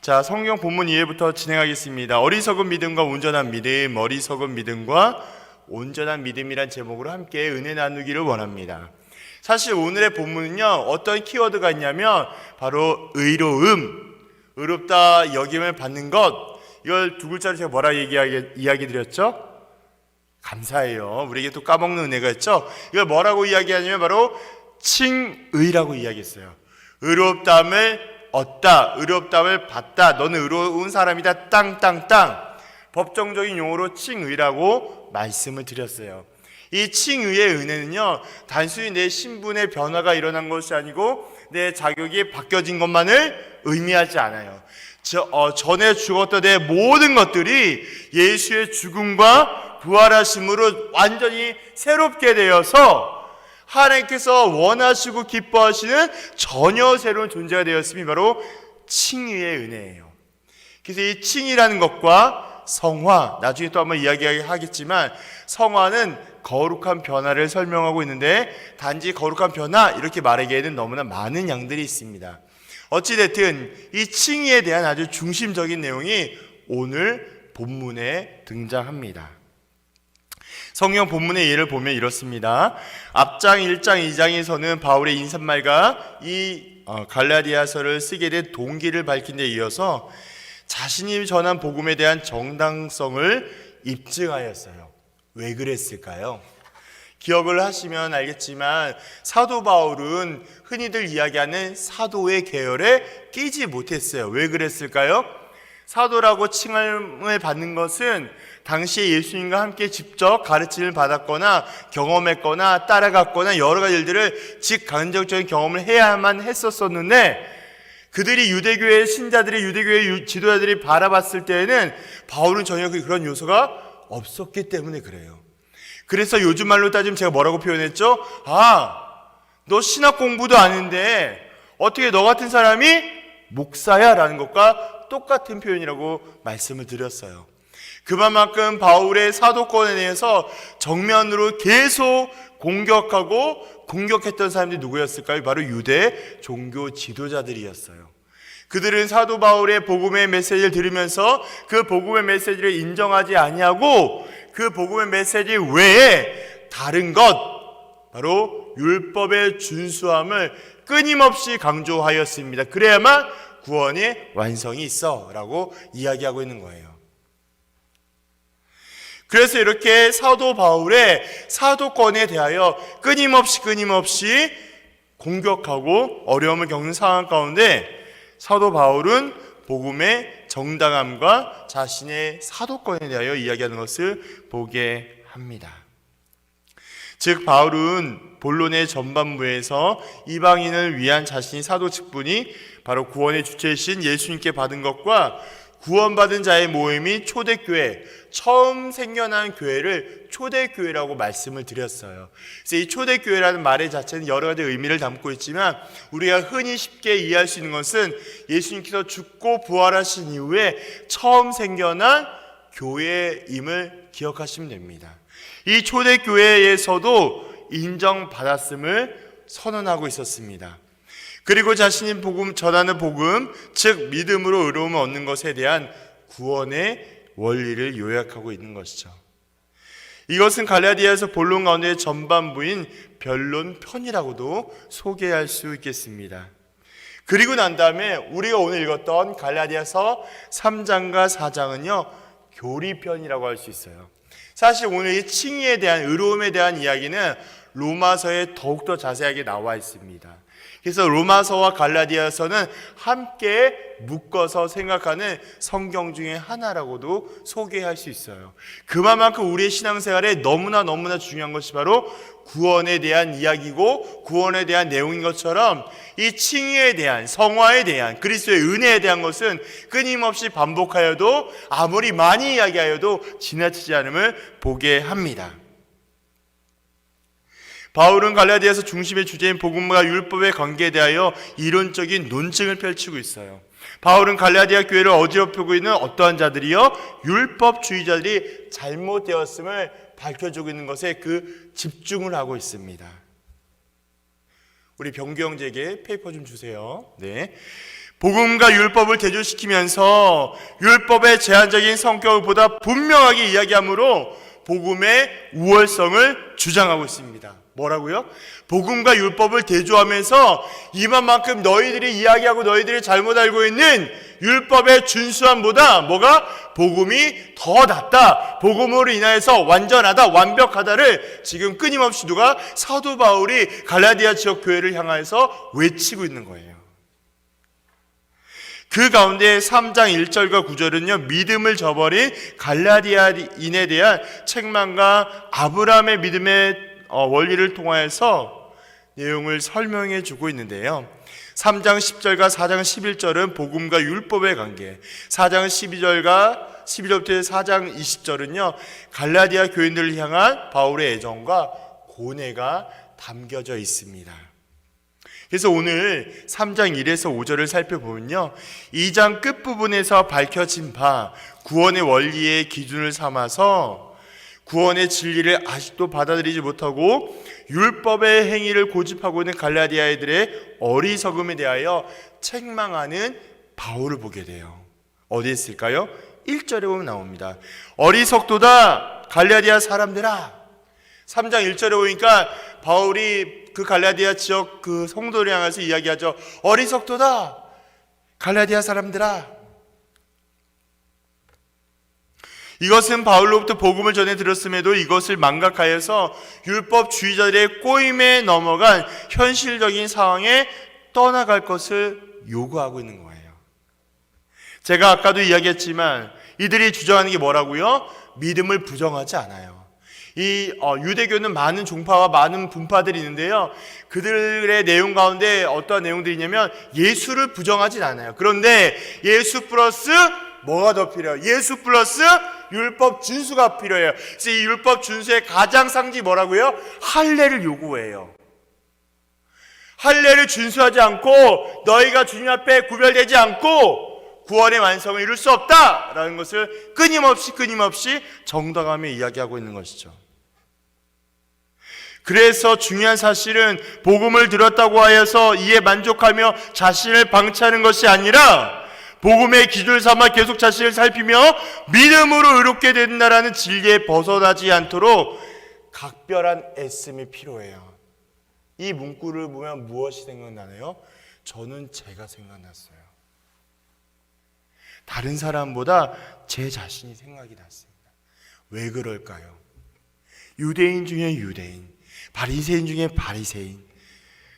자, 성경 본문 이해부터 진행하겠습니다. 어리석은 믿음과 온전한 믿음, 어리석은 믿음과 온전한 믿음이란 제목으로 함께 은혜 나누기를 원합니다. 사실 오늘의 본문은요, 어떤 키워드가 있냐면 바로 의로움, 의롭다 여김을 받는 것. 이걸 두 글자로 제가 뭐라 이야기 드렸죠? 감사해요. 우리에게 또 까먹는 은혜가 있죠. 이걸 뭐라고 이야기하냐면 바로 칭의라고 이야기했어요. 의롭다함을 얻다, 의롭다함을 받다, 너는 의로운 사람이다, 땅땅땅. 법정적인 용어로 칭의라고 말씀을 드렸어요. 이 칭의의 은혜는요, 단순히 내 신분의 변화가 일어난 것이 아니고 내 자격이 바뀌어진 것만을 의미하지 않아요. 전에 죽었던 내 모든 것들이 예수의 죽음과 부활하심으로 완전히 새롭게 되어서 하나님께서 원하시고 기뻐하시는 전혀 새로운 존재가 되었음이 바로 칭의의 은혜예요. 그래서 이 칭의라는 것과 성화, 나중에 또 한번 이야기하겠지만 성화는 거룩한 변화를 설명하고 있는데 단지 거룩한 변화 이렇게 말하기에는 너무나 많은 양들이 있습니다. 어찌됐든 이 칭의에 대한 아주 중심적인 내용이 오늘 본문에 등장합니다. 성경 본문의 예를 보면 이렇습니다. 앞장 1장 2장에서는 바울의 인사말과 이 갈라디아서를 쓰게 된 동기를 밝힌 데 이어서 자신이 전한 복음에 대한 정당성을 입증하였어요. 왜 그랬을까요? 기억을 하시면 알겠지만 사도 바울은 흔히들 이야기하는 사도의 계열에 끼지 못했어요. 왜 그랬을까요? 사도라고 칭함을 받는 것은 당시에 예수님과 함께 직접 가르침을 받았거나 경험했거나 따라갔거나 여러 가지 일들을 직간접적인 경험을 해야만 했었었는데 그들이 유대교의 신자들이 유대교의 지도자들이 바라봤을 때에는 바울은 전혀 그런 요소가 없었기 때문에 그래요. 그래서 요즘 말로 따지면 제가 뭐라고 표현했죠? 너 신학 공부도 아닌데 어떻게 너 같은 사람이 목사야? 라는 것과 똑같은 표현이라고 말씀을 드렸어요. 그만큼 바울의 사도권에 대해서 정면으로 계속 공격했던 사람들이 누구였을까요? 바로 유대 종교 지도자들이었어요. 그들은 사도 바울의 복음의 메시지를 들으면서 그 복음의 메시지를 인정하지 아니하고 그 복음의 메시지 외에 다른 것, 바로 율법의 준수함을 끊임없이 강조하였습니다. 그래야만 구원의 완성이 있어 라고 이야기하고 있는 거예요. 그래서 이렇게 사도 바울의 사도권에 대하여 끊임없이 공격하고 어려움을 겪는 상황 가운데 사도 바울은 복음의 정당함과 자신의 사도권에 대하여 이야기하는 것을 보게 합니다. 즉 바울은 본론의 전반부에서 이방인을 위한 자신의 사도 직분이 바로 구원의 주체이신 예수님께 받은 것과 구원받은 자의 모임이 초대교회, 처음 생겨난 교회를 초대교회라고 말씀을 드렸어요. 그래서 이 초대교회라는 말의 자체는 여러 가지 의미를 담고 있지만 우리가 흔히 쉽게 이해할 수 있는 것은 예수님께서 죽고 부활하신 이후에 처음 생겨난 교회임을 기억하시면 됩니다. 이 초대교회에서도 인정받았음을 선언하고 있었습니다. 그리고 자신이 전하는 복음, 즉 믿음으로 의로움을 얻는 것에 대한 구원의 원리를 요약하고 있는 것이죠. 이것은 갈라디아서 본론 가운데 전반부인 변론 편이라고도 소개할 수 있겠습니다. 그리고 난 다음에 우리가 오늘 읽었던 갈라디아서 3장과 4장은요 교리편이라고 할 수 있어요. 사실 오늘 이 칭의에 대한 의로움에 대한 이야기는 로마서에 더욱더 자세하게 나와 있습니다. 그래서 로마서와 갈라디아서는 함께 묶어서 생각하는 성경 중에 하나라고도 소개할 수 있어요. 그만큼 우리의 신앙생활에 너무나 중요한 것이 바로 구원에 대한 이야기고 구원에 대한 내용인 것처럼 이 칭의에 대한 성화에 대한 그리스도의 은혜에 대한 것은 끊임없이 반복하여도 아무리 많이 이야기하여도 지나치지 않음을 보게 합니다. 바울은 갈라디아서 중심의 주제인 복음과 율법의 관계에 대하여 이론적인 논증을 펼치고 있어요. 바울은 갈라디아 교회를 어지럽히고 있는 어떠한 자들이요? 율법주의자들이 잘못되었음을 밝혀주고 있는 것에 그 집중을 하고 있습니다. 우리 병규 형제에게 페이퍼 좀 주세요. 네. 복음과 율법을 대조시키면서 율법의 제한적인 성격을 보다 분명하게 이야기하므로 복음의 우월성을 주장하고 있습니다. 뭐라고요? 복음과 율법을 대조하면서 이만큼 너희들이 이야기하고 너희들이 잘못 알고 있는 율법의 준수함보다 뭐가? 복음이 더 낫다. 복음으로 인하여서 완전하다, 완벽하다를 지금 끊임없이 누가? 사도 바울이 갈라디아 지역 교회를 향하여서 외치고 있는 거예요. 그 가운데 3장 1절과 9절은요, 믿음을 저버린 갈라디아인에 대한 책망과 아브라함의 믿음의 원리를 통하여서 내용을 설명해 주고 있는데요. 3장 10절과 4장 11절은 복음과 율법의 관계, 4장 12절과 11절부터 4장 20절은요, 갈라디아 교인들을 향한 바울의 애정과 고뇌가 담겨져 있습니다. 그래서 오늘 3장 1에서 5절을 살펴보면요, 2장 끝부분에서 밝혀진 바 구원의 원리의 기준을 삼아서 구원의 진리를 아직도 받아들이지 못하고 율법의 행위를 고집하고 있는 갈라디아인들의 어리석음에 대하여 책망하는 바울을 보게 돼요. 어디에 있을까요? 1절에 보면 나옵니다. 어리석도다 갈라디아 사람들아. 3장 1절에 보니까 바울이 그 갈라디아 지역 그 성도를 향해서 이야기하죠. 어리석도다 갈라디아 사람들아. 이것은 바울로부터 복음을 전해 들었음에도 이것을 망각하여서 율법주의자들의 꼬임에 넘어간 현실적인 상황에 떠나갈 것을 요구하고 있는 거예요. 제가 아까도 이야기했지만 이들이 주장하는 게 뭐라고요? 믿음을 부정하지 않아요. 이 유대교는 많은 종파와 많은 분파들이 있는데요, 그들의 내용 가운데 어떠한 내용들이냐면 예수를 부정하진 않아요. 그런데 예수 플러스 뭐가 더 필요해요? 예수 플러스 율법 준수가 필요해요. 그래서 이 율법 준수의 가장 상징이 뭐라고요? 할례를 요구해요. 할례를 준수하지 않고 너희가 주님 앞에 구별되지 않고 구원의 완성을 이룰 수 없다라는 것을 끊임없이 정당하며 이야기하고 있는 것이죠. 그래서 중요한 사실은 복음을 들었다고 하여서 이에 만족하며 자신을 방치하는 것이 아니라 복음의 기준을 삼아 계속 자신을 살피며 믿음으로 의롭게 된다라는 진리에 벗어나지 않도록 각별한 애씀이 필요해요. 이 문구를 보면 무엇이 생각나나요? 저는 제가 생각났어요. 다른 사람보다 제 자신이 생각이 났습니다. 왜 그럴까요? 유대인 중에 유대인, 바리새인 중에 바리새인,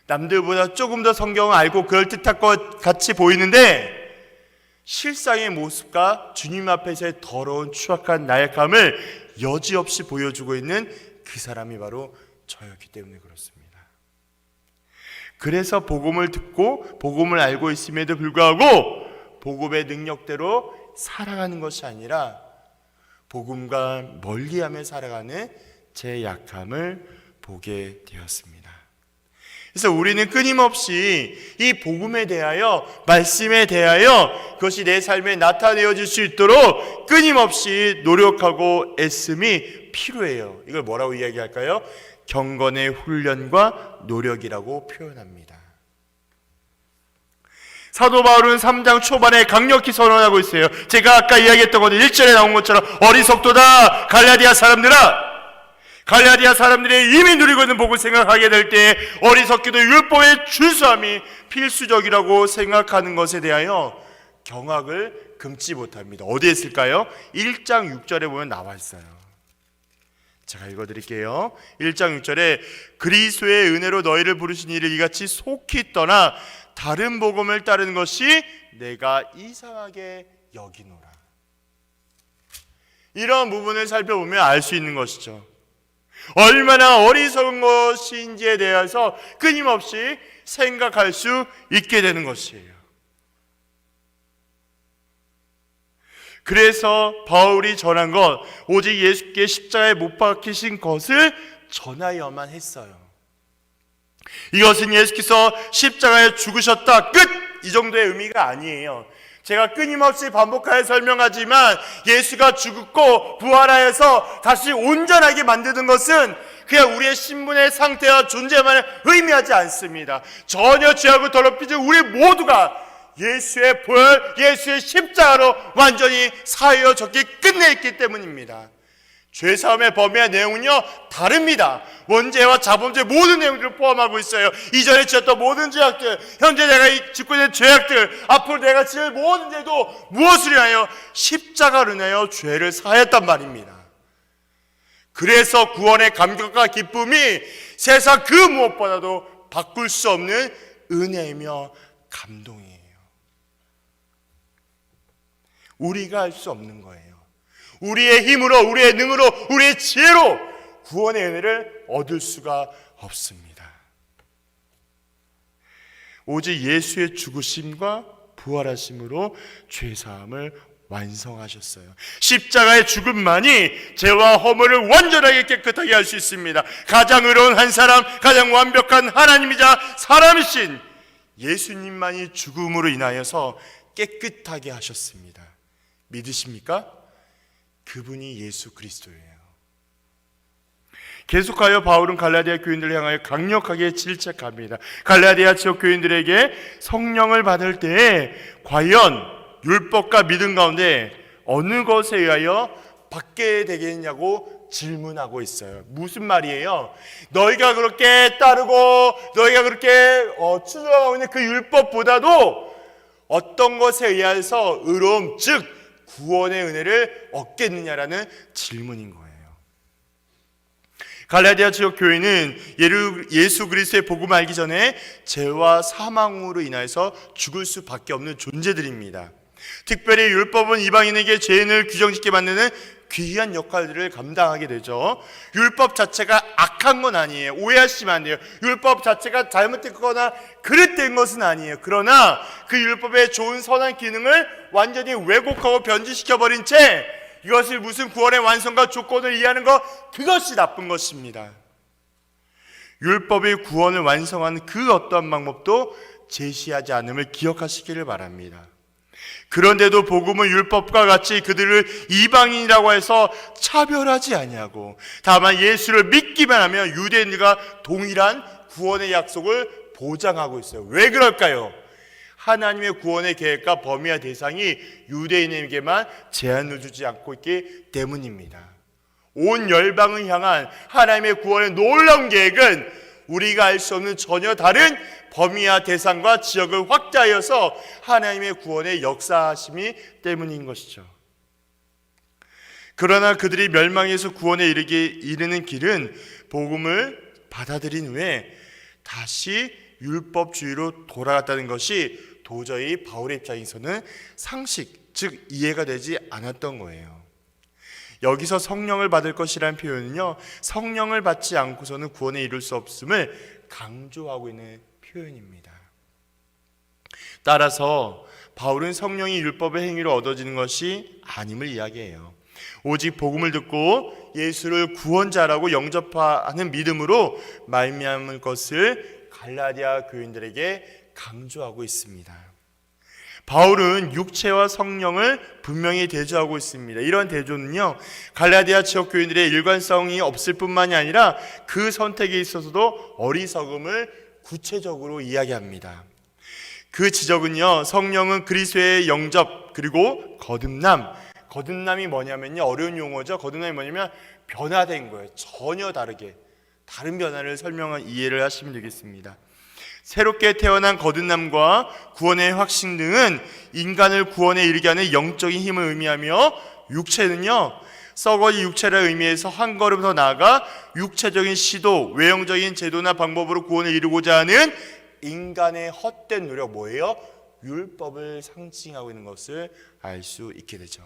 남들보다 조금 더 성경을 알고 그럴듯할 것 같이 보이는데 실상의 모습과 주님 앞에서의 더러운 추악한 나약함을 여지없이 보여주고 있는 그 사람이 바로 저였기 때문에 그렇습니다. 그래서 복음을 듣고 복음을 알고 있음에도 불구하고 복음의 능력대로 살아가는 것이 아니라 복음과 멀리하며 살아가는 제 약함을 보게 되었습니다. 그래서 우리는 끊임없이 이 복음에 대하여, 말씀에 대하여 그것이 내 삶에 나타내어질 수 있도록 끊임없이 노력하고 애씀이 필요해요. 이걸 뭐라고 이야기할까요? 경건의 훈련과 노력이라고 표현합니다. 사도 바울은 3장 초반에 강력히 선언하고 있어요. 제가 아까 이야기했던 것은 1절에 나온 것처럼 어리석도다 갈라디아 사람들아. 갈라디아 사람들이 이미 누리고 있는 복을 생각하게 될 때 어리석기도 율법의 준수함이 필수적이라고 생각하는 것에 대하여 경악을 금치 못합니다. 어디에 있을까요? 1장 6절에 보면 나와 있어요. 제가 읽어드릴게요. 1장 6절에 그리스도의 은혜로 너희를 부르신 이를 이같이 속히 떠나 다른 복음을 따르는 것이 내가 이상하게 여기노라. 이런 부분을 살펴보면 알 수 있는 것이죠. 얼마나 어리석은 것인지에 대해서 끊임없이 생각할 수 있게 되는 것이에요. 그래서 바울이 전한 것, 오직 예수께 십자가에 못 박히신 것을 전하여만 했어요. 이것은 예수께서 십자가에 죽으셨다, 끝! 이 정도의 의미가 아니에요. 제가 끊임없이 반복하여 설명하지만 예수가 죽고 부활하여서 다시 온전하게 만드는 것은 그냥 우리의 신분의 상태와 존재만을 의미하지 않습니다. 전혀 죄하고 더럽히지 우리 모두가 예수의 보혈, 예수의 십자가로 완전히 사하여졌기 끝내있기 때문입니다. 죄사함의 범위와 내용은요 다릅니다. 원죄와 자범죄 모든 내용들을 포함하고 있어요. 이전에 지었던 모든 죄악들, 현재 내가 짓고 있는 죄악들, 앞으로 내가 지을 모든 죄도 무엇을 위하여? 십자가로 인하여 죄를 사하였단 말입니다. 그래서 구원의 감격과 기쁨이 세상 그 무엇보다도 바꿀 수 없는 은혜이며 감동이에요. 우리가 할 수 없는 거예요. 우리의 힘으로, 우리의 능으로, 우리의 지혜로 구원의 은혜를 얻을 수가 없습니다. 오직 예수의 죽으심과 부활하심으로 죄사함을 완성하셨어요. 십자가의 죽음만이 죄와 허물을 완전하게 깨끗하게 할 수 있습니다. 가장 의로운 한 사람, 가장 완벽한 하나님이자 사람이신 예수님만이 죽음으로 인하여서 깨끗하게 하셨습니다. 믿으십니까? 그분이 예수 그리스도예요. 계속하여 바울은 갈라디아 교인들을 향하여 강력하게 질책합니다. 갈라디아 지역 교인들에게 성령을 받을 때에 과연 율법과 믿음 가운데 어느 것에 의하여 받게 되겠냐고 질문하고 있어요. 무슨 말이에요? 너희가 그렇게 따르고 너희가 그렇게 추구하고 있는 그 율법보다도 어떤 것에 의해서 의로움, 즉 구원의 은혜를 얻겠느냐라는 질문인 거예요. 갈라디아 지역 교회는 예수 그리스도의 복음을 알기 전에 죄와 사망으로 인해서 죽을 수밖에 없는 존재들입니다. 특별히 율법은 이방인에게 죄인을 규정짓게 만드는 귀한 역할들을 감당하게 되죠. 율법 자체가 악한 건 아니에요. 오해하시면 안 돼요. 율법 자체가 잘못됐거나 그릇된 것은 아니에요. 그러나 그 율법의 좋은 선한 기능을 완전히 왜곡하고 변질시켜버린 채 이것을 무슨 구원의 완성과 조건을 이해하는 것, 그것이 나쁜 것입니다. 율법의 구원을 완성하는 그 어떠한 방법도 제시하지 않음을 기억하시기를 바랍니다. 그런데도 복음은 율법과 같이 그들을 이방인이라고 해서 차별하지 아니하고 다만 예수를 믿기만 하면 유대인들과 동일한 구원의 약속을 보장하고 있어요. 왜 그럴까요? 하나님의 구원의 계획과 범위와 대상이 유대인에게만 제한을 두지 않고 있기 때문입니다. 온 열방을 향한 하나님의 구원의 놀라운 계획은 우리가 알 수 없는 전혀 다른 범위와 대상과 지역을 확대하여서 하나님의 구원의 역사하심이 때문인 것이죠. 그러나 그들이 멸망에서 구원에 이르는 길은 복음을 받아들인 후에 다시 율법주의로 돌아갔다는 것이 도저히 바울의 입장에서는 상식, 즉 이해가 되지 않았던 거예요. 여기서 성령을 받을 것이라는 표현은요, 성령을 받지 않고서는 구원에 이룰 수 없음을 강조하고 있는 표현입니다. 따라서 바울은 성령이 율법의 행위로 얻어지는 것이 아님을 이야기해요. 오직 복음을 듣고 예수를 구원자라고 영접하는 믿음으로 말미암을 것을 갈라디아 교인들에게 강조하고 있습니다. 바울은 육체와 성령을 분명히 대조하고 있습니다. 이런 대조는요, 갈라디아 지역 교인들의 일관성이 없을 뿐만이 아니라 그 선택에 있어서도 어리석음을 구체적으로 이야기합니다. 그 지적은요, 성령은 그리스도의 영접 그리고 거듭남이 뭐냐면요, 어려운 용어죠. 거듭남이 뭐냐면 변화된 거예요. 전혀 다르게 다른 변화를 이해를 하시면 되겠습니다. 새롭게 태어난 거듭남과 구원의 확신 등은 인간을 구원에 이르게 하는 영적인 힘을 의미하며, 육체는요, 썩어진 육체라는 의미에서 한 걸음 더 나아가 육체적인 시도, 외형적인 제도나 방법으로 구원을 이루고자 하는 인간의 헛된 노력, 뭐예요? 율법을 상징하고 있는 것을 알 수 있게 되죠.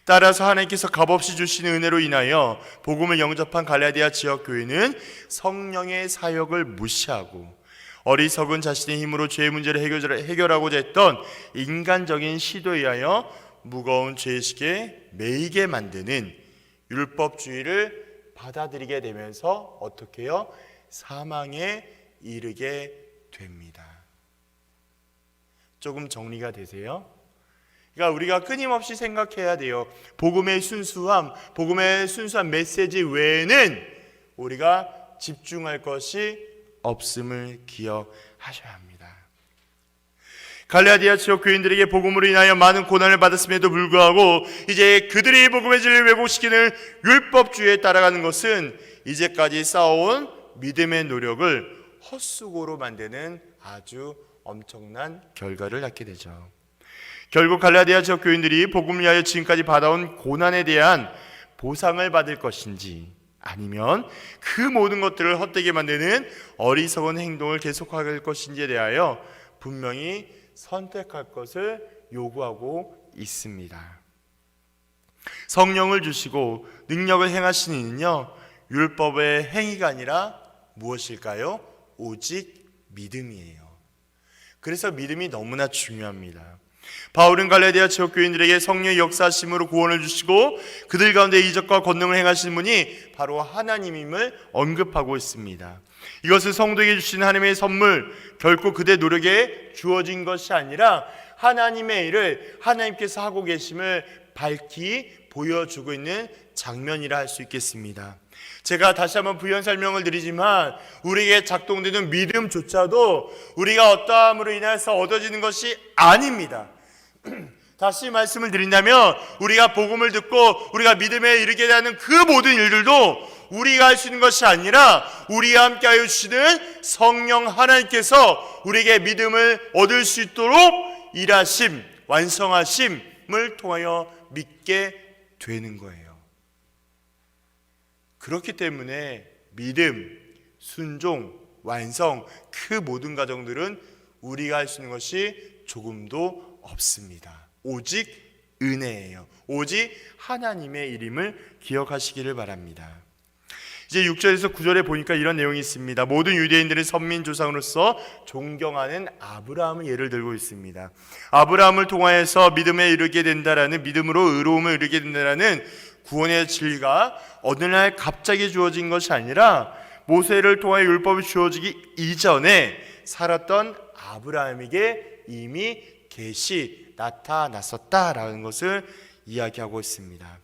따라서 하나님께서 값없이 주시는 은혜로 인하여 복음을 영접한 갈라디아 지역 교회는 성령의 사역을 무시하고 어리석은 자신의 힘으로 죄의 문제를 해결하고자 했던 인간적인 시도에 의하여 무거운 죄의식에 매이게 만드는 율법주의를 받아들이게 되면서 어떻게 해요? 사망에 이르게 됩니다. 조금 정리가 되세요? 그러니까 우리가 끊임없이 생각해야 돼요. 복음의 순수한 메시지 외에는 우리가 집중할 것이 없음을 기억하셔야 합니다. 갈라디아 지역 교인들에게 복음으로 인하여 많은 고난을 받았음에도 불구하고 이제 그들이 복음의 진리를 왜곡시키는 율법주의에 따라가는 것은 이제까지 쌓아온 믿음의 노력을 헛수고로 만드는 아주 엄청난 결과를 낳게 되죠. 결국 갈라디아 지역 교인들이 복음을 위하여 지금까지 받아온 고난에 대한 보상을 받을 것인지, 아니면 그 모든 것들을 헛되게 만드는 어리석은 행동을 계속할 것인지에 대하여 분명히 선택할 것을 요구하고 있습니다. 성령을 주시고 능력을 행하시는 이는요, 율법의 행위가 아니라 무엇일까요? 오직 믿음이에요. 그래서 믿음이 너무나 중요합니다. 바울은 갈라디아 지역 교인들에게 성령의 역사하심으로 구원을 주시고 그들 가운데 이적과 권능을 행하시는 분이 바로 하나님임을 언급하고 있습니다. 이것은 성도에게 주신 하나님의 선물, 결코 그들의 노력에 주어진 것이 아니라 하나님의 일을 하나님께서 하고 계심을 밝히 보여주고 있는 장면이라 할 수 있겠습니다. 제가 다시 한번 부연 설명을 드리지만 우리에게 작동되는 믿음조차도 우리가 어떠함으로 인해서 얻어지는 것이 아닙니다. 다시 말씀을 드린다면 우리가 복음을 듣고 우리가 믿음에 이르게 되는 그 모든 일들도 우리가 할 수 있는 것이 아니라 우리와 함께 하여 주시는 성령 하나님께서 우리에게 믿음을 얻을 수 있도록 일하심, 완성하심을 통하여 믿게 되는 거예요. 그렇기 때문에 믿음, 순종, 완성, 그 모든 과정들은 우리가 할 수 있는 것이 조금도 없습니다. 오직 은혜예요. 오직 하나님의 일임을 기억하시기를 바랍니다. 이제 6절에서 9절에 보니까 이런 내용이 있습니다. 모든 유대인들의 선민 조상으로서 존경하는 아브라함을 예를 들고 있습니다. 아브라함을 통하여서 믿음에 이르게 된다라는, 믿음으로 의로움을 이르게 된다라는 구원의 진리가 어느 날 갑자기 주어진 것이 아니라 모세를 통하여 율법이 주어지기 이전에 살았던 아브라함에게 이미 나타났었다라는 것을 이야기하고 있습니다.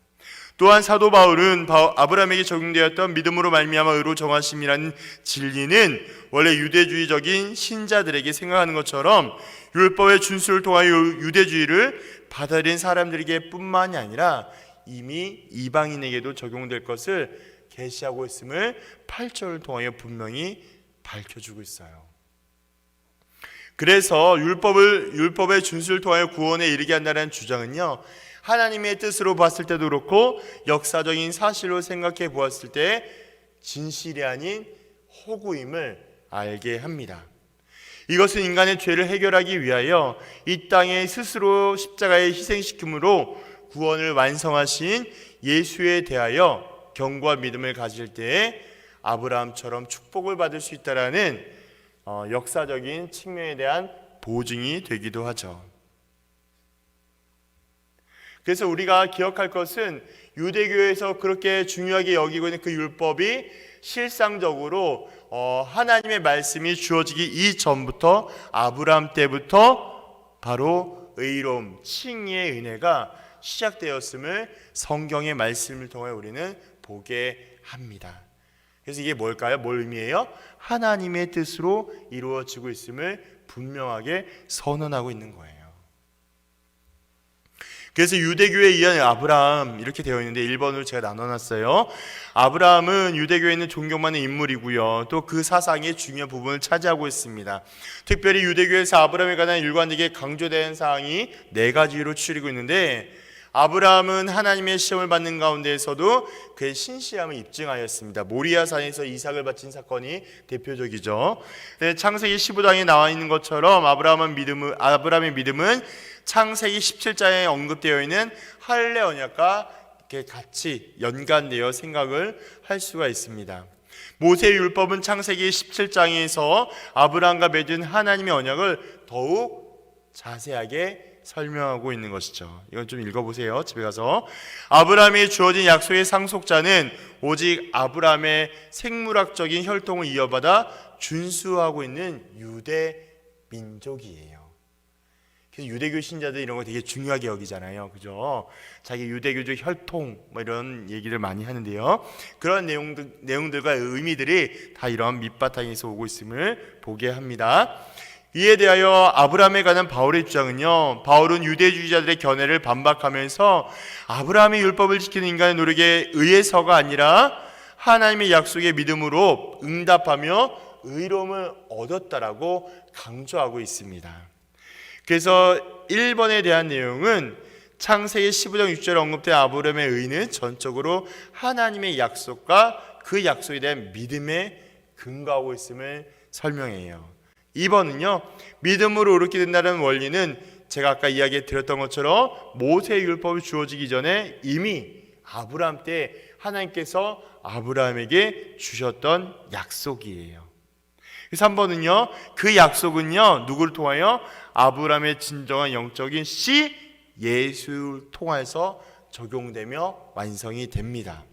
또한 사도 바울은 아브라함에게 적용되었던 믿음으로 말미암아 의로 정하심이라는 진리는 원래 유대주의적인 신자들에게 생각하는 것처럼 율법의 준수를 통하여 유대주의를 받아들인 사람들에게 뿐만이 아니라 이미 이방인에게도 적용될 것을 계시하고 있음을 8절을 통하여 분명히 밝혀주고 있어요. 그래서 율법의 준수를 통하여 구원에 이르게 한다는 주장은요, 하나님의 뜻으로 봤을 때도 그렇고 역사적인 사실로 생각해 보았을 때 진실이 아닌 허구임을 알게 합니다. 이것은 인간의 죄를 해결하기 위하여 이 땅에 스스로 십자가에 희생시킴으로 구원을 완성하신 예수에 대하여 경고와 믿음을 가질 때에 아브라함처럼 축복을 받을 수 있다라는 역사적인 측면에 대한 보증이 되기도 하죠. 그래서 우리가 기억할 것은 유대교에서 그렇게 중요하게 여기고 있는 그 율법이 실상적으로 하나님의 말씀이 주어지기 이전부터 아브라함 때부터 바로 의로움, 칭의의 은혜가 시작되었음을 성경의 말씀을 통해 우리는 보게 합니다. 그래서 이게 뭘까요? 뭘 의미해요? 하나님의 뜻으로 이루어지고 있음을 분명하게 선언하고 있는 거예요. 그래서 유대교에 의한 아브라함 이렇게 되어 있는데 1번으로 제가 나눠놨어요. 아브라함은 유대교에 있는 존경받는 인물이고요. 또 그 사상의 중요한 부분을 차지하고 있습니다. 특별히 유대교에서 아브라함에 관한 일관되게 강조된 사항이 4가지로 추리고 있는데, 아브라함은 하나님의 시험을 받는 가운데에서도 그의 신실함을 입증하였습니다. 모리아산에서 이삭을 바친 사건이 대표적이죠. 창세기 15장에 나와 있는 것처럼 아브라함의 믿음은 창세기 17장에 언급되어 있는 할례 언약과 이렇게 같이 연관되어 생각을 할 수가 있습니다. 모세의 율법은 창세기 17장에서 아브라함과 맺은 하나님의 언약을 더욱 자세하게 설명하고 있는 것이죠. 이건 좀 읽어보세요. 집에 가서. 아브라함이 주어진 약속의 상속자는 오직 아브라함의 생물학적인 혈통을 이어받아 준수하고 있는 유대 민족이에요. 그래서 유대교 신자들 이런 거 되게 중요하게 여기잖아요. 그죠? 자기 유대교적 혈통 뭐 이런 얘기를 많이 하는데요. 그런 내용들과 의미들이 다 이런 밑바탕에서 오고 있음을 보게 합니다. 이에 대하여 아브라함에 관한 바울의 주장은요, 바울은 유대주의자들의 견해를 반박하면서 아브라함의 율법을 지키는 인간의 노력에 의해서가 아니라 하나님의 약속의 믿음으로 응답하며 의로움을 얻었다라고 강조하고 있습니다. 그래서 1번에 대한 내용은 창세기 15장 6절에 언급된 아브라함의 의는 전적으로 하나님의 약속과 그 약속에 대한 믿음에 근거하고 있음을 설명해요. 2번은요, 믿음으로 옳게 된다는 원리는 제가 아까 이야기 드렸던 것처럼 모세의 율법이 주어지기 전에 이미 아브라함 때 하나님께서 아브라함에게 주셨던 약속이에요. 3번은요, 그 약속은요, 누구를 통하여? 아브라함의 진정한 영적인 씨 예수를 통해서 적용되며 완성이 됩니다.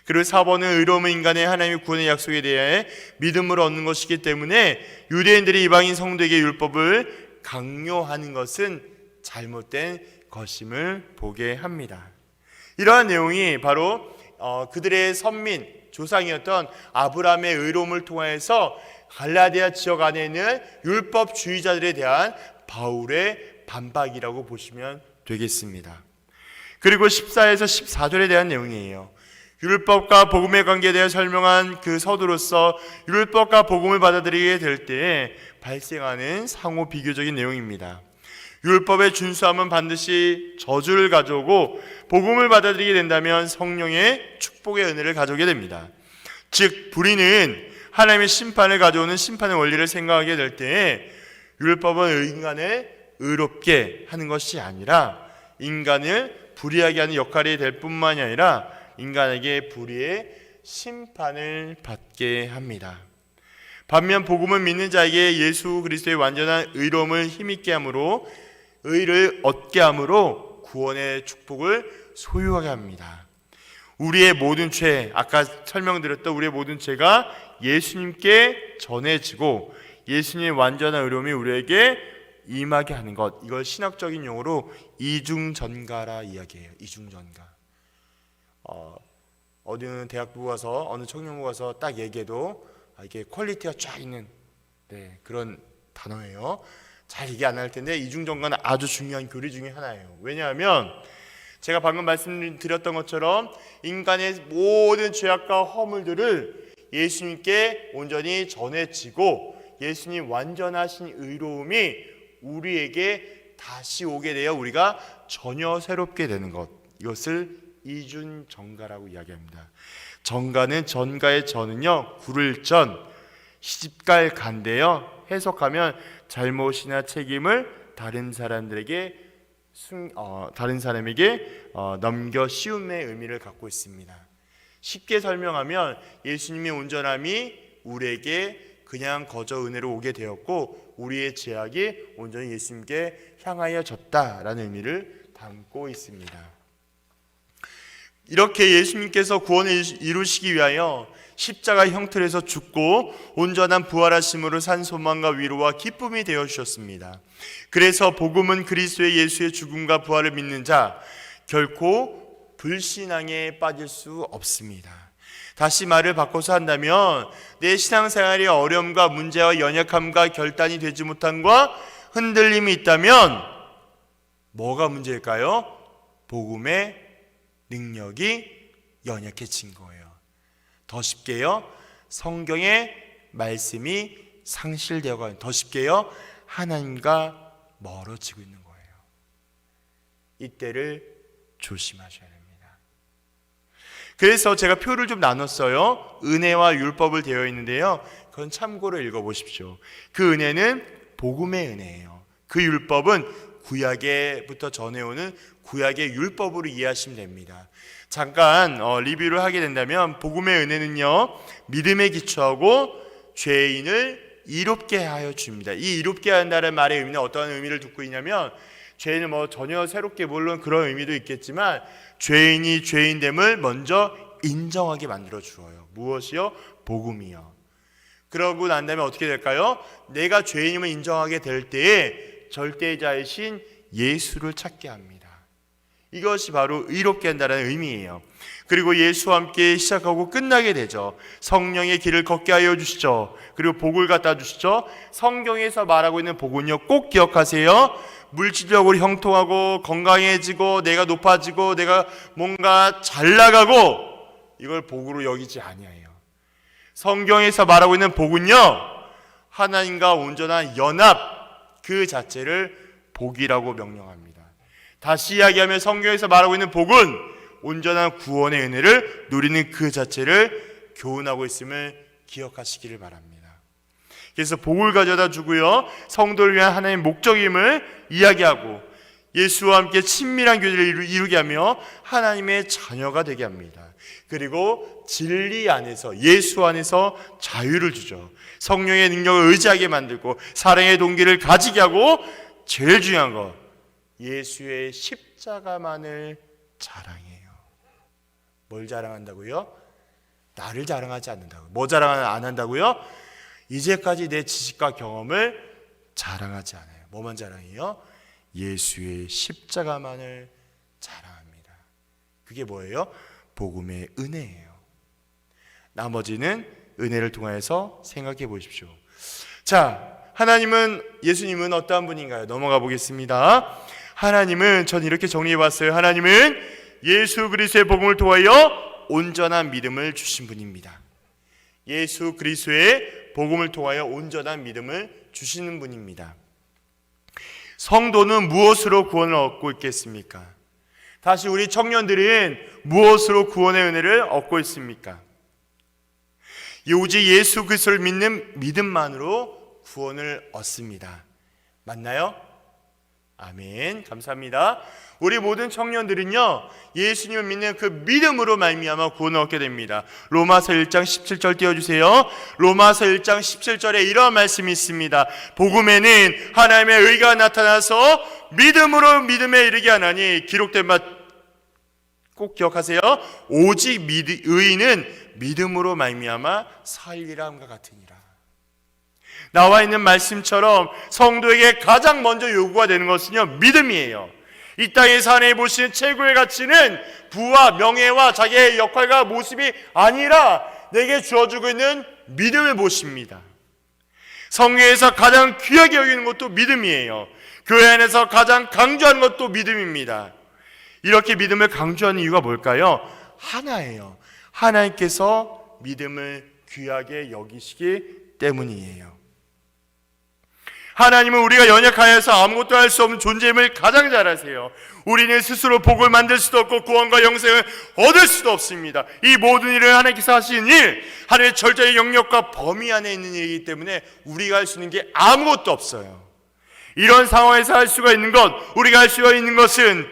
그리고 4번은 의로움은 인간의 하나님의 구원의 약속에 대해 믿음으로 얻는 것이기 때문에 유대인들이 이방인 성도에게 율법을 강요하는 것은 잘못된 것임을 보게 합니다. 이러한 내용이 바로 그들의 선민, 조상이었던 아브라함의 의로움을 통해서 갈라디아 지역 안에 있는 율법주의자들에 대한 바울의 반박이라고 보시면 되겠습니다. 그리고 14에서 14절에 대한 내용이에요. 율법과 복음의 관계에 대해 설명한 그 서두로서 율법과 복음을 받아들이게 될 때에 발생하는 상호 비교적인 내용입니다. 율법의 준수함은 반드시 저주를 가져오고 복음을 받아들이게 된다면 성령의 축복의 은혜를 가져오게 됩니다. 즉 불의는 하나님의 심판을 가져오는 심판의 원리를 생각하게 될 때에 율법은 인간을 의롭게 하는 것이 아니라 인간을 불의하게 하는 역할이 될 뿐만이 아니라 인간에게 불의의 심판을 받게 합니다. 반면 복음을 믿는 자에게 예수 그리스도의 완전한 의로움을 힘있게 함으로 의를 얻게 함으로 구원의 축복을 소유하게 합니다. 우리의 모든 죄, 아까 설명드렸던 우리의 모든 죄가 예수님께 전해지고 예수님의 완전한 의로움이 우리에게 임하게 하는 것, 이걸 신학적인 용어로 이중전가라 이야기해요. 이중전가. 어느 대학부 가서 어느 청년부 가서 딱 얘기해도 이게 퀄리티가 쫙 있는 그런 단어예요. 잘 얘기 안 할 텐데 이중전가는 아주 중요한 교리 중에 하나예요. 왜냐하면 제가 방금 말씀드렸던 것처럼 인간의 모든 죄악과 허물들을 예수님께 온전히 전해지고 예수님 완전하신 의로움이 우리에게 다시 오게 되어 우리가 전혀 새롭게 되는 것, 이것을 이중전가라고 이야기합니다. 전가는 전가의 전은요 구를 전 시집갈 간데요, 해석하면 잘못이나 책임을 다른 사람에게 넘겨 씌움의 의미를 갖고 있습니다. 쉽게 설명하면 예수님의 온전함이 우리에게 그냥 거저 은혜로 오게 되었고 우리의 죄악이 온전히 예수님께 향하여졌다라는 의미를 담고 있습니다. 이렇게 예수님께서 구원을 이루시기 위하여 십자가 형틀에서 죽고 온전한 부활하심으로 산 소망과 위로와 기쁨이 되어 주셨습니다. 그래서 복음은 그리스도의 예수의 죽음과 부활을 믿는 자 결코 불신앙에 빠질 수 없습니다. 다시 말을 바꿔서 한다면 내 신앙생활의 어려움과 문제와 연약함과 결단이 되지 못함과 흔들림이 있다면 뭐가 문제일까요? 복음의 능력이 연약해진 거예요. 더 쉽게요, 성경의 말씀이 상실되어가는, 더 쉽게요, 하나님과 멀어지고 있는 거예요. 이때를 조심하셔야 됩니다. 그래서 제가 표를 좀 나눴어요. 은혜와 율법을 되어 있는데요, 그건 참고로 읽어보십시오. 그 은혜는 복음의 은혜예요. 그 율법은 구약에부터 전해오는 구약의 율법으로 이해하시면 됩니다. 잠깐 리뷰를 하게 된다면 복음의 은혜는요, 믿음에 기초하고 죄인을 이롭게 하여 줍니다. 이 이롭게 한다는 말의 의미는 어떠한 의미를 듣고 있냐면 죄인을 전혀 새롭게, 물론 그런 의미도 있겠지만 죄인이 죄인됨을 먼저 인정하게 만들어 주어요. 무엇이요? 복음이요. 그러고 난 다음에 어떻게 될까요? 내가 죄인임을 인정하게 될 때에 절대자이신 예수를 찾게 합니다. 이것이 바로 의롭게 한다는 의미예요. 그리고 예수와 함께 시작하고 끝나게 되죠. 성령의 길을 걷게 하여 주시죠. 그리고 복을 갖다 주시죠. 성경에서 말하고 있는 복은요, 꼭 기억하세요. 물질적으로 형통하고 건강해지고 내가 높아지고 내가 뭔가 잘 나가고 이걸 복으로 여기지 아니에요. 성경에서 말하고 있는 복은요, 하나님과 온전한 연합 그 자체를 복이라고 명령합니다. 다시 이야기하면 성경에서 말하고 있는 복은 온전한 구원의 은혜를 누리는 그 자체를 교훈하고 있음을 기억하시기를 바랍니다. 그래서 복을 가져다 주고요, 성도를 위한 하나님의 목적임을 이야기하고 예수와 함께 친밀한 교제를 이루게 하며 하나님의 자녀가 되게 합니다. 그리고 진리 안에서, 예수 안에서 자유를 주죠. 성령의 능력을 의지하게 만들고 사랑의 동기를 가지게 하고, 제일 중요한 거, 예수의 십자가만을 자랑해요. 뭘 자랑한다고요? 나를 자랑하지 않는다고요. 뭐 자랑 안 한다고요? 이제까지 내 지식과 경험을 자랑하지 않아요. 뭐만 자랑해요? 예수의 십자가만을 자랑합니다. 그게 뭐예요? 복음의 은혜예요. 나머지는 은혜를 통해서 생각해 보십시오. 자, 예수님은 어떠한 분인가요? 넘어가 보겠습니다. 하나님은, 전 이렇게 정리해 봤어요. 하나님은 예수 그리스도의 복음을 통하여 온전한 믿음을 주신 분입니다. 예수 그리스도의 복음을 통하여 온전한 믿음을 주시는 분입니다. 성도는 무엇으로 구원을 얻고 있겠습니까? 다시 우리 청년들은 무엇으로 구원의 은혜를 얻고 있습니까? 오직 예수 그리스도를 믿는 믿음만으로 구원을 얻습니다. 맞나요? 아멘. 감사합니다. 우리 모든 청년들은요, 예수님을 믿는 그 믿음으로 말미암아 구원을 얻게 됩니다. 로마서 1장 17절 띄워주세요. 로마서 1장 17절에 이런 말씀이 있습니다. 복음에는 하나님의 의가 나타나서 믿음으로 믿음에 이르게 하나니 기록된 바, 꼭 기억하세요. 오직 의인은 믿음으로 말미암아 살리라 함과 같으니라. 나와 있는 말씀처럼 성도에게 가장 먼저 요구가 되는 것은요, 믿음이에요. 이 땅에서 하나님 보시는 최고의 가치는 부와 명예와 자기의 역할과 모습이 아니라 내게 주어주고 있는 믿음을 보십니다. 성경에서 가장 귀하게 여기는 것도 믿음이에요. 교회 안에서 가장 강조하는 것도 믿음입니다. 이렇게 믿음을 강조하는 이유가 뭘까요? 하나예요. 하나님께서 믿음을 귀하게 여기시기 때문이에요. 하나님은 우리가 연약하여서 아무것도 할 수 없는 존재임을 가장 잘 아세요. 우리는 스스로 복을 만들 수도 없고 구원과 영생을 얻을 수도 없습니다. 이 모든 일을 하나님께서 하시는 일, 하나님의 절대의 영역과 범위 안에 있는 일이기 때문에 우리가 할 수 있는 게 아무것도 없어요. 이런 상황에서 할 수가 있는 것, 우리가 할 수가 있는 것은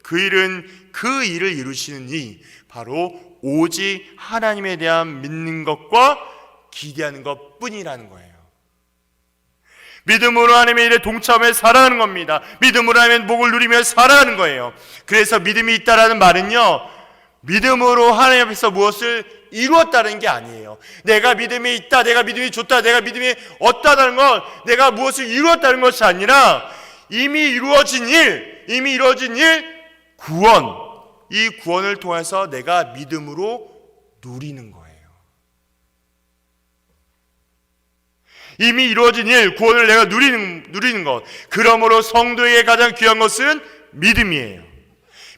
그 일을 이루시는 이, 바로 오직 하나님에 대한 믿는 것과 기대하는 것 뿐이라는 거예요. 믿음으로 하나님의 일에 동참해 살아가는 겁니다. 믿음으로 하나님의 복을 누리며 살아가는 거예요. 그래서 믿음이 있다라는 말은요, 믿음으로 하나님 앞에서 무엇을 이루었다는 게 아니에요. 내가 믿음이 있다, 내가 믿음이 좋다, 내가 믿음이 없다는 건 내가 무엇을 이루었다는 것이 아니라 이미 이루어진 일, 구원, 이 구원을 통해서 내가 믿음으로 누리는 거예요. 이미 이루어진 일, 구원을 내가 누리는 것. 그러므로 성도에게 가장 귀한 것은 믿음이에요.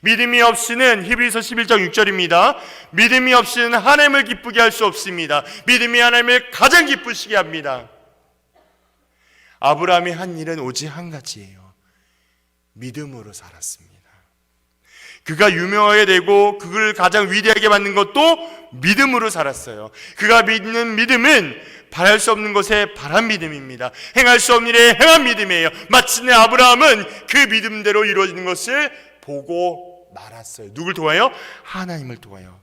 믿음이 없이는, 히브리서 11장 6절입니다. 믿음이 없이는 하나님을 기쁘게 할 수 없습니다. 믿음이 하나님을 가장 기쁘시게 합니다. 아브라함이 한 일은 오직 한 가지예요. 믿음으로 살았습니다. 그가 유명하게 되고 그를 가장 위대하게 만든 것도 믿음으로 살았어요. 그가 믿는 믿음은 바랄 수 없는 것에 바란 믿음입니다. 행할 수 없는 일에 행한 믿음이에요. 마침내 아브라함은 그 믿음대로 이루어지는 것을 보고 말았어요. 누굴 통하여? 하나님을 통하여.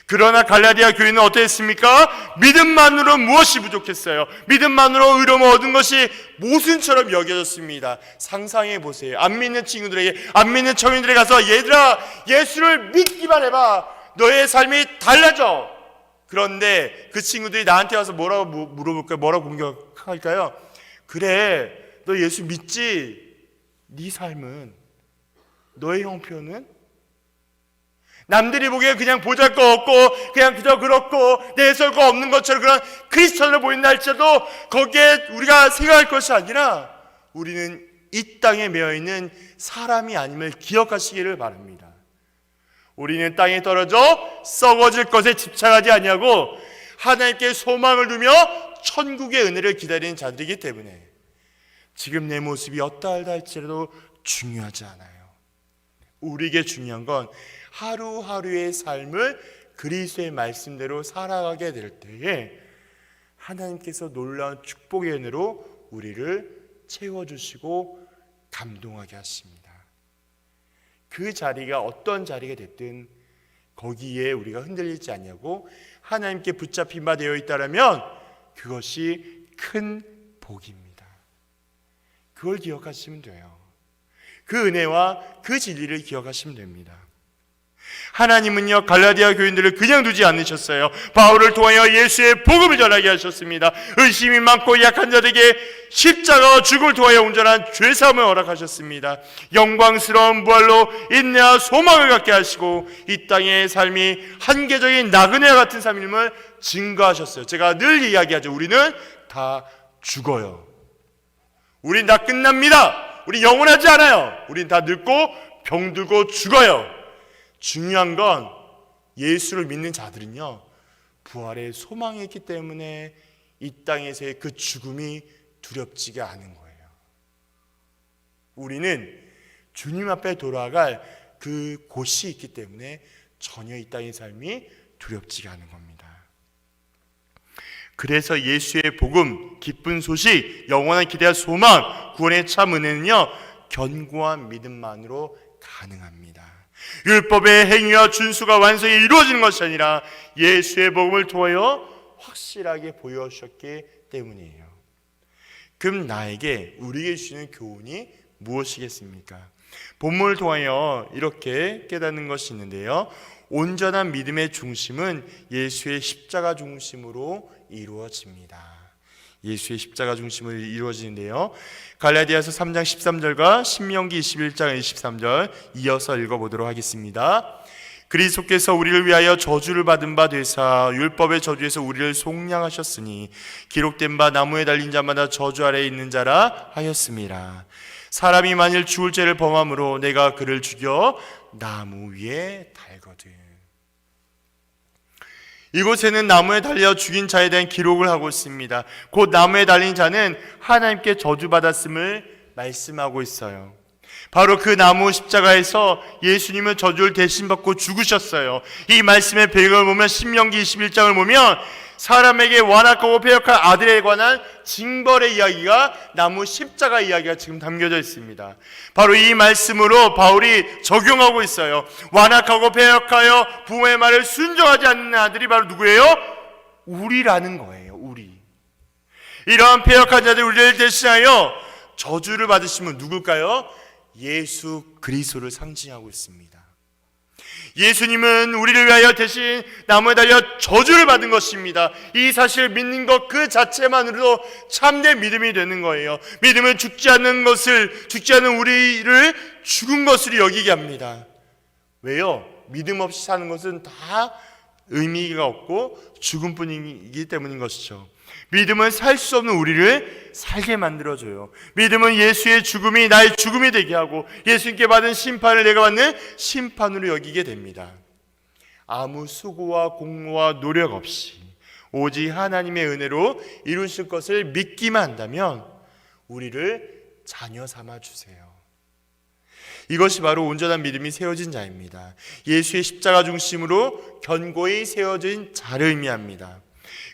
그러나 갈라디아 교회는 어땠습니까? 믿음만으로 무엇이 부족했어요? 믿음만으로 의로움을 얻은 것이 모순처럼 여겨졌습니다. 상상해 보세요. 안 믿는 친구들에게, 안 믿는 청년들에게 가서 얘들아, 예수를 믿기만 해봐, 너의 삶이 달라져. 그런데 그 친구들이 나한테 와서 뭐라고 물어볼까요? 뭐라고 공격할까요? 그래, 너 예수 믿지? 네 삶은, 너의 형편은 남들이 보기에 그냥 보잘것없고 그냥 그저 그렇고 내설거 없는 것처럼 그런 크리스천으로 보인다 할지라도 거기에 우리가 생각할 것이 아니라 우리는 이 땅에 매여있는 사람이 아님을 기억하시기를 바랍니다. 우리는 땅에 떨어져 썩어질 것에 집착하지 아니하고 하나님께 소망을 두며 천국의 은혜를 기다리는 자들이기 때문에 지금 내 모습이 어떠하다 할지라도 중요하지 않아요. 우리에게 중요한 건 하루하루의 삶을 그리스도의 말씀대로 살아가게 될 때에 하나님께서 놀라운 축복의 은혜로 우리를 채워주시고 감동하게 하십니다. 그 자리가 어떤 자리가 됐든 거기에 우리가 흔들리지 않냐고 하나님께 붙잡힌 바 되어 있다면 그것이 큰 복입니다. 그걸 기억하시면 돼요. 그 은혜와 그 진리를 기억하시면 됩니다. 하나님은요 갈라디아 교인들을 그냥 두지 않으셨어요. 바울을 통하여 예수의 복음을 전하게 하셨습니다. 의심이 많고 약한 자들에게 십자가와 죽음을 통하여 온전한 죄사함을 허락하셨습니다. 영광스러운 부활로 인내와 소망을 갖게 하시고 이 땅의 삶이 한계적인 나그네와 같은 삶임을 증거하셨어요. 제가 늘 이야기하죠. 우리는 다 죽어요. 우린 다 끝납니다. 우리 영원하지 않아요. 우린 다 늙고 병들고 죽어요. 중요한 건 예수를 믿는 자들은요 부활의 소망이 있기 때문에 이 땅에서의 그 죽음이 두렵지가 않은 거예요. 우리는 주님 앞에 돌아갈 그 곳이 있기 때문에 전혀 이 땅의 삶이 두렵지가 않은 겁니다. 그래서 예수의 복음, 기쁜 소식, 영원한 기대와 소망, 구원의 참 은혜는요 견고한 믿음만으로 가능합니다. 율법의 행위와 준수가 완성이 이루어지는 것이 아니라 예수의 복음을 통하여 확실하게 보여주셨기 때문이에요. 그럼 나에게 우리에게 주시는 교훈이 무엇이겠습니까? 본문을 통하여 이렇게 깨닫는 것이 있는데요. 온전한 믿음의 중심은 예수의 십자가 중심으로 이루어집니다. 예수의 십자가 중심으로 이루어지는데요. 갈라디아서 3장 13절과 신명기 21장 23절 이어서 읽어보도록 하겠습니다. 그리스도께서 우리를 위하여 저주를 받은 바 되사 율법의 저주에서 우리를 속량하셨으니 기록된 바 나무에 달린 자마다 저주 아래에 있는 자라 하였음이라. 사람이 만일 죽을 죄를 범함으로 내가 그를 죽여 나무 위에 달거든. 이곳에는 나무에 달려 죽인 자에 대한 기록을 하고 있습니다. 곧 나무에 달린 자는 하나님께 저주받았음을 말씀하고 있어요. 바로 그 나무 십자가에서 예수님은 저주를 대신 받고 죽으셨어요. 이 말씀의 배경을 보면 신명기 21장을 보면 사람에게 완악하고 패역한 아들에 관한 징벌의 이야기가 나무 십자가 이야기가 지금 담겨져 있습니다. 바로 이 말씀으로 바울이 적용하고 있어요. 완악하고 패역하여 부모의 말을 순종하지 않는 아들이 바로 누구예요? 우리라는 거예요. 우리. 이러한 패역한 자들 우리를 대신하여 저주를 받으시면 누굴까요? 예수 그리스도를 상징하고 있습니다. 예수님은 우리를 위하여 대신 나무에 달려 저주를 받은 것입니다. 이 사실을 믿는 것 그 자체만으로도 참된 믿음이 되는 거예요. 믿음은 죽지 않는 우리를 죽은 것으로 여기게 합니다. 왜요? 믿음 없이 사는 것은 다 의미가 없고 죽음뿐이기 때문인 것이죠. 믿음은 살 수 없는 우리를 살게 만들어줘요. 믿음은 예수의 죽음이 나의 죽음이 되게 하고 예수님께 받은 심판을 내가 받는 심판으로 여기게 됩니다. 아무 수고와 공로와 노력 없이 오직 하나님의 은혜로 이루실 것을 믿기만 한다면 우리를 자녀 삼아 주세요. 이것이 바로 온전한 믿음이 세워진 자입니다. 예수의 십자가 중심으로 견고히 세워진 자를 의미합니다.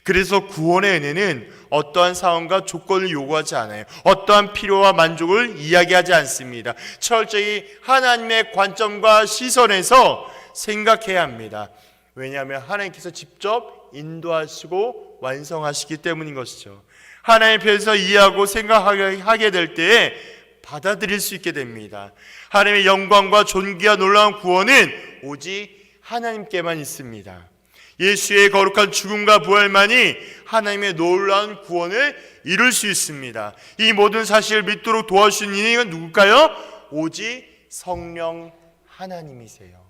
그래서 구원의 은혜는 어떠한 상황과 조건을 요구하지 않아요. 어떠한 필요와 만족을 이야기하지 않습니다. 철저히 하나님의 관점과 시선에서 생각해야 합니다. 왜냐하면 하나님께서 직접 인도하시고 완성하시기 때문인 것이죠. 하나님 편에서 이해하고 생각하게 될 때에 받아들일 수 있게 됩니다. 하나님의 영광과 존귀와 놀라운 구원은 오직 하나님께만 있습니다. 예수의 거룩한 죽음과 부활만이 하나님의 놀라운 구원을 이룰 수 있습니다. 이 모든 사실을 믿도록 도와주신 이는 누굴까요? 오직 성령 하나님이세요.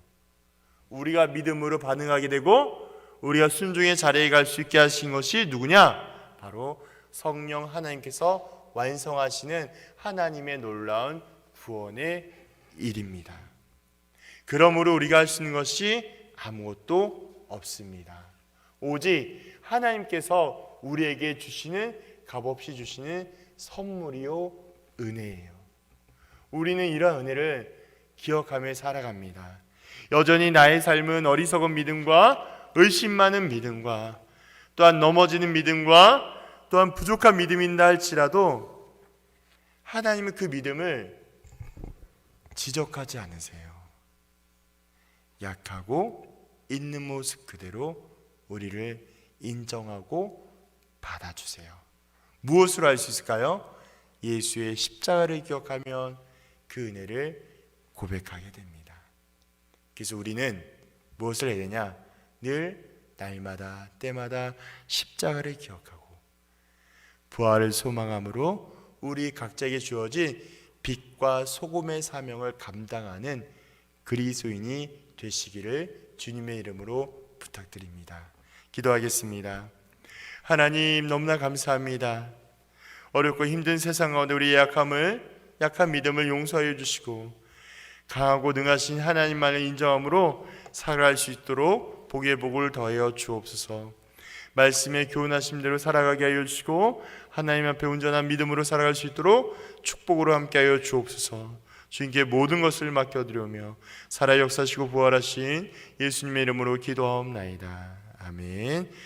우리가 믿음으로 반응하게 되고 우리가 순종의 자리에 갈 수 있게 하신 것이 누구냐? 바로 성령 하나님께서 완성하시는 하나님의 놀라운 구원의 일입니다. 그러므로 우리가 할 수 있는 것이 아무것도 없습니다. 오직 하나님께서 우리에게 주시는, 값없이 주시는 선물이요 은혜예요. 우리는 이러한 은혜를 기억하며 살아갑니다. 여전히 나의 삶은 어리석은 믿음과 의심 많은 믿음과 또한 넘어지는 믿음과 또한 부족한 믿음인다 할지라도 하나님은 그 믿음을 지적하지 않으세요. 약하고 있는 모습 그대로 우리를 인정하고 받아주세요. 무엇으로 할 수 있을까요? 예수의 십자가를 기억하면 그 은혜를 고백하게 됩니다. 그래서 우리는 무엇을 해야 되냐? 늘 날마다 때마다 십자가를 기억하고 부활을 소망함으로 우리 각자에게 주어진 빛과 소금의 사명을 감당하는 그리스도인이 되시기를 주님의 이름으로 부탁드립니다. 기도하겠습니다. 하나님, 너무나 감사합니다. 어렵고 힘든 세상 가운데 우리의 약한 믿음을 용서하여 주시고 강하고 능하신 하나님만을 인정함으로 살아갈 수 있도록 복의 복을 더하여 주옵소서. 말씀에 교훈하신 대로 살아가게 하여 주시고 하나님 앞에 온전한 믿음으로 살아갈 수 있도록 축복으로 함께하여 주옵소서. 주님께 모든 것을 맡겨드리며 살아 역사하시고 부활하신 예수님의 이름으로 기도하옵나이다. 아멘.